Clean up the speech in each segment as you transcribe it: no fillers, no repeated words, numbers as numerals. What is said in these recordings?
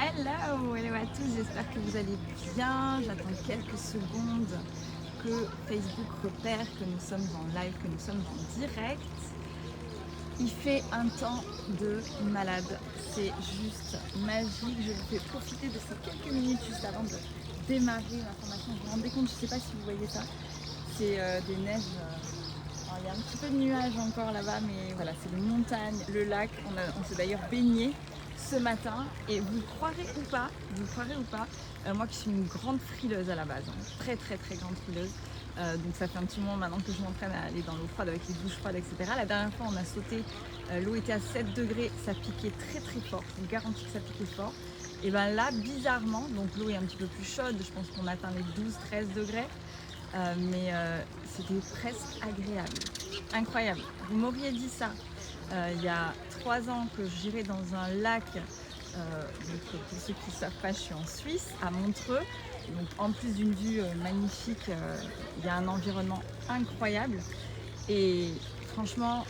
Hello à tous, j'espère que vous allez bien. J'attends quelques secondes que Facebook repère que nous sommes en live, que nous sommes en direct. Il fait un temps de malade, c'est juste magique. Je vous fais profiter de ces quelques minutes juste avant de démarrer ma formation. Vous vous rendez compte, je ne sais pas si vous voyez ça, c'est des neiges. Alors, il y a un petit peu de nuages encore là-bas, mais voilà, c'est les montagnes, le lac. On s'est d'ailleurs baigné ce matin et vous croirez ou pas, moi qui suis une grande frileuse à la base, très grande frileuse, donc ça fait un petit moment maintenant que je m'entraîne à aller dans l'eau froide avec les douches froides, etc. La dernière fois on a sauté, l'eau était à 7 degrés, ça piquait très fort, je vous garantis que ça piquait fort. Et ben là, bizarrement, donc l'eau est un petit peu plus chaude, je pense qu'on atteint les 12-13 degrés, mais c'était presque agréable, incroyable. Vous m'auriez dit ça il y a 3 ans que j'irais dans un lac, donc pour ceux qui ne savent pas, je suis en Suisse, à Montreux, donc en plus d'une vue magnifique, il y a un environnement incroyable et franchement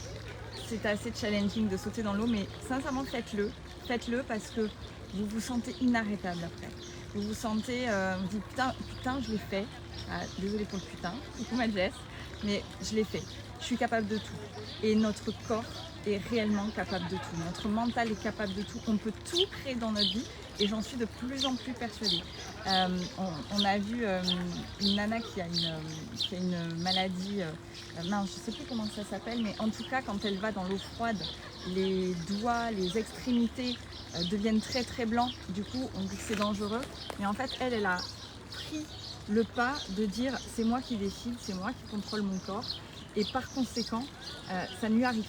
c'est assez challenging de sauter dans l'eau, mais sincèrement faites-le parce que vous vous sentez inarrêtable après. Vous vous sentez, on dit putain je l'ai fait, désolée pour le putain, coucou ma Jess, mais je l'ai fait, je suis capable de tout. Et notre corps est réellement capable de tout, notre mental est capable de tout, on peut tout créer dans notre vie et j'en suis de plus en plus persuadée. On a vu une nana qui a une maladie, mince, je sais plus comment ça s'appelle, mais en tout cas quand elle va dans l'eau froide, les doigts, les extrémités deviennent très blancs, du coup on dit que c'est dangereux, mais en fait elle a pris le pas de dire c'est moi qui décide, c'est moi qui contrôle mon corps et par conséquent ça ne lui arrive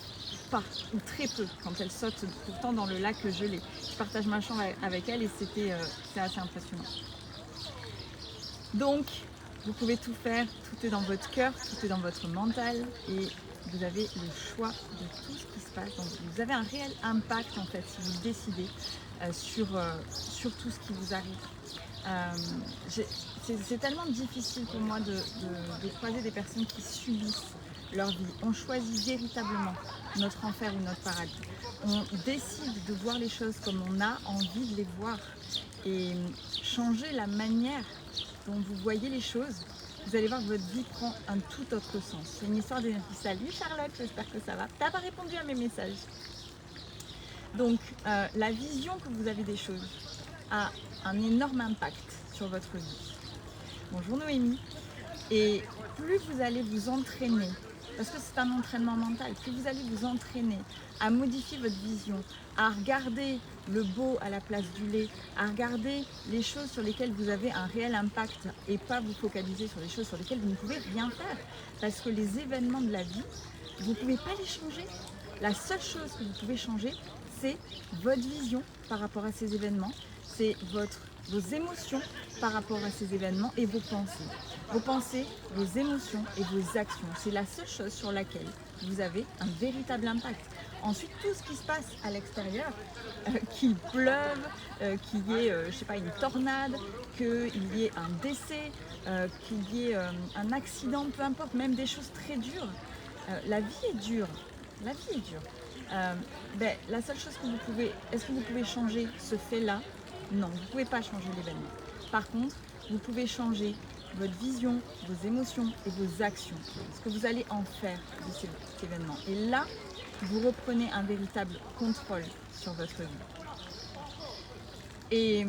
pas ou très peu quand elle saute pourtant dans le lac gelé. Je partage ma chambre avec elle et c'est assez impressionnant. Donc vous pouvez tout faire, tout est dans votre cœur, tout est dans votre mental et vous avez le choix de tout ce qui se passe. Donc vous avez un réel impact en fait si vous décidez sur tout ce qui vous arrive. C'est tellement difficile pour moi de croiser des personnes qui subissent leur vie. On choisit véritablement notre enfer ou notre paradis. On décide de voir les choses comme on a envie de les voir et changer la manière dont vous voyez les choses. Vous allez voir que votre vie prend un tout autre sens. C'est une histoire d'énergie. Salut Charlotte, j'espère que ça va. T'as pas répondu à mes messages. Donc la vision que vous avez des choses a un énorme impact sur votre vie. Bonjour Noémie. Et plus vous allez vous entraîner, parce que c'est un entraînement mental, plus vous allez vous entraîner à modifier votre vision, à regarder le beau à la place du laid, à regarder les choses sur lesquelles vous avez un réel impact et pas vous focaliser sur les choses sur lesquelles vous ne pouvez rien faire. Parce que les événements de la vie, vous ne pouvez pas les changer. La seule chose que vous pouvez changer, c'est votre vision par rapport à ces événements, c'est vos émotions par rapport à ces événements et vos pensées. Vos pensées, vos émotions et vos actions, c'est la seule chose sur laquelle vous avez un véritable impact. Ensuite, tout ce qui se passe à l'extérieur, qu'il pleuve, qu'il y ait, je sais pas, une tornade, qu'il y ait un décès, qu'il y ait un accident, peu importe, même des choses très dures. La vie est dure. La vie est dure. La seule chose que vous pouvez, est-ce que vous pouvez changer ce fait-là? Non, vous ne pouvez pas changer l'événement. Par contre, vous pouvez changer votre vision, vos émotions et vos actions. Ce que vous allez en faire de cet événement. Et là, vous reprenez un véritable contrôle sur votre vie. Et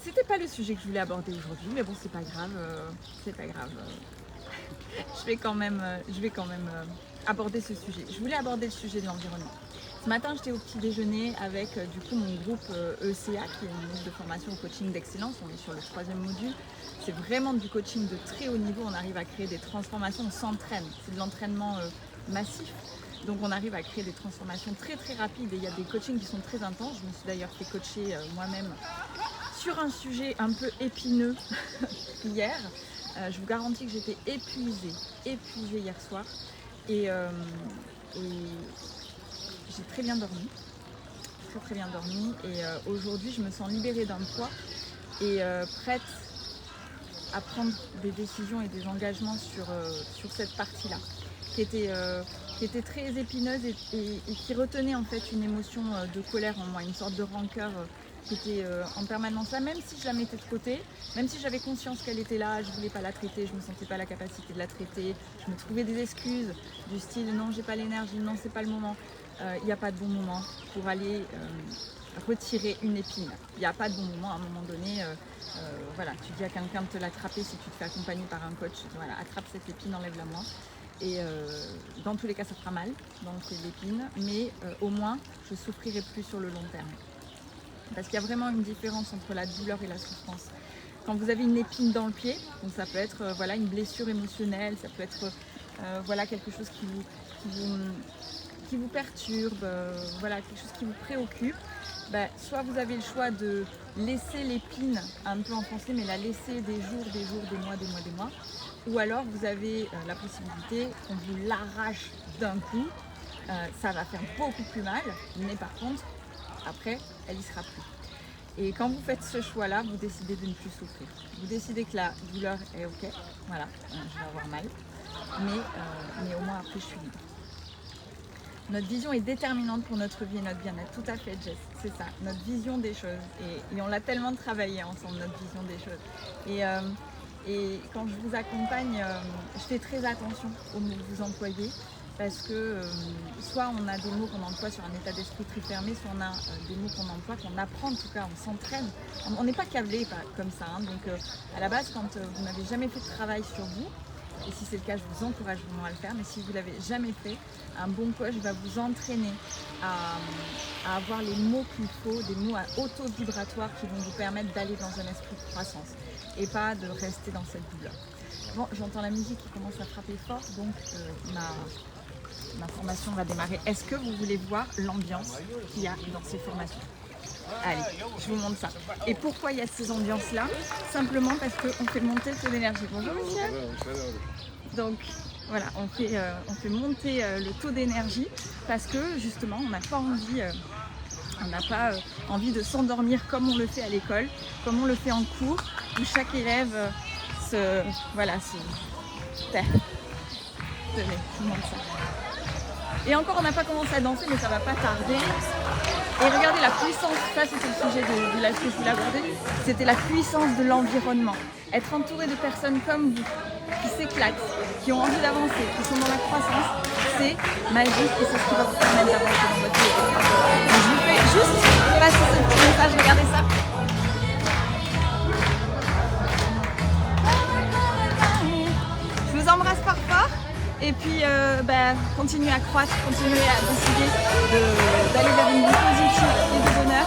c'était pas le sujet que je voulais aborder aujourd'hui, mais bon, c'est pas grave. Je vais quand même aborder ce sujet. Je voulais aborder le sujet de l'environnement. Ce matin, j'étais au petit déjeuner avec du coup mon groupe ECA, qui est une groupe de formation au coaching d'excellence. On est sur le 3e module. C'est vraiment du coaching de très haut niveau. On arrive à créer des transformations, on s'entraîne. C'est de l'entraînement massif. Donc on arrive à créer des transformations très rapides et il y a des coachings qui sont très intenses. Je me suis d'ailleurs fait coacher moi-même sur un sujet un peu épineux hier. Je vous garantis que j'étais épuisée hier soir et j'ai très bien dormi, et aujourd'hui je me sens libérée d'un poids et prête à prendre des décisions et des engagements sur cette partie-là qui était qui était très épineuse et qui retenait en fait une émotion de colère en moi, une sorte de rancœur qui était en permanence là, même si je la mettais de côté, même si j'avais conscience qu'elle était là, je ne voulais pas la traiter, je ne me sentais pas la capacité de la traiter, je me trouvais des excuses du style non j'ai pas l'énergie, non c'est pas le moment, il n'y a pas de bon moment pour aller retirer une épine, il n'y a pas de bon moment à un moment donné, voilà, tu dis à quelqu'un de te l'attraper si tu te fais accompagner par un coach, voilà, attrape cette épine, enlève-la moi. Et dans tous les cas ça fera mal d'enlever l'épine, mais au moins je ne souffrirai plus sur le long terme. Parce qu'il y a vraiment une différence entre la douleur et la souffrance. Quand vous avez une épine dans le pied, donc ça peut être voilà, une blessure émotionnelle, ça peut être voilà, quelque chose qui vous perturbe, voilà, quelque chose qui vous préoccupe, bah, soit vous avez le choix de laisser l'épine un peu enfoncée, mais la laisser des jours, des mois, ou alors vous avez la possibilité qu'on vous l'arrache d'un coup, ça va faire beaucoup plus mal, mais par contre, après, elle y sera plus. Et quand vous faites ce choix-là, vous décidez de ne plus souffrir. Vous décidez que la douleur est ok, voilà, je vais avoir mal, mais au moins après je suis libre. Notre vision est déterminante pour notre vie et notre bien-être, tout à fait Jess, c'est ça, notre vision des choses. Et on l'a tellement travaillé ensemble, notre vision des choses. Et quand je vous accompagne, je fais très attention aux mots que vous employez. Parce que soit on a des mots qu'on emploie sur un état d'esprit très fermé, soit on a des mots qu'on emploie, qu'on apprend en tout cas, on s'entraîne. On n'est pas câblé comme ça, hein. Donc à la base, quand vous n'avez jamais fait de travail sur vous, et si c'est le cas, je vous encourage vraiment à le faire, mais si vous ne l'avez jamais fait, un bon coach va vous entraîner à avoir les mots qu'il faut, des mots auto-vibratoires qui vont vous permettre d'aller dans un esprit de croissance et pas de rester dans cette douleur. Bon, j'entends la musique qui commence à frapper fort, donc ma formation va démarrer. Est-ce que vous voulez voir l'ambiance qu'il y a dans ces formations? Allez, je vous montre ça. Et pourquoi il y a ces ambiances-là? Simplement parce qu'on fait monter le taux d'énergie. Bonjour monsieur. Donc voilà, on fait monter le taux d'énergie parce que justement on n'a pas envie de s'endormir comme on le fait à l'école, comme on le fait en cours, où chaque élève se tait. Tenez, je vous montre ça. Et encore, on n'a pas commencé à danser, mais ça va pas tarder. Et regardez la puissance, ça c'était le sujet du live que je voulais aborder, c'était la puissance de l'environnement. Être entouré de personnes comme vous, qui s'éclatent, qui ont envie d'avancer, qui sont dans la croissance, c'est magique et c'est ce qui va vous permettre d'avancer dans votre vie. Donc, je vous fais juste passer ce petit message, regardez ça. Je vous embrasse fort fort. Et puis, continuez à croître, continuez à décider d'aller vers une vie positive et de bonheur.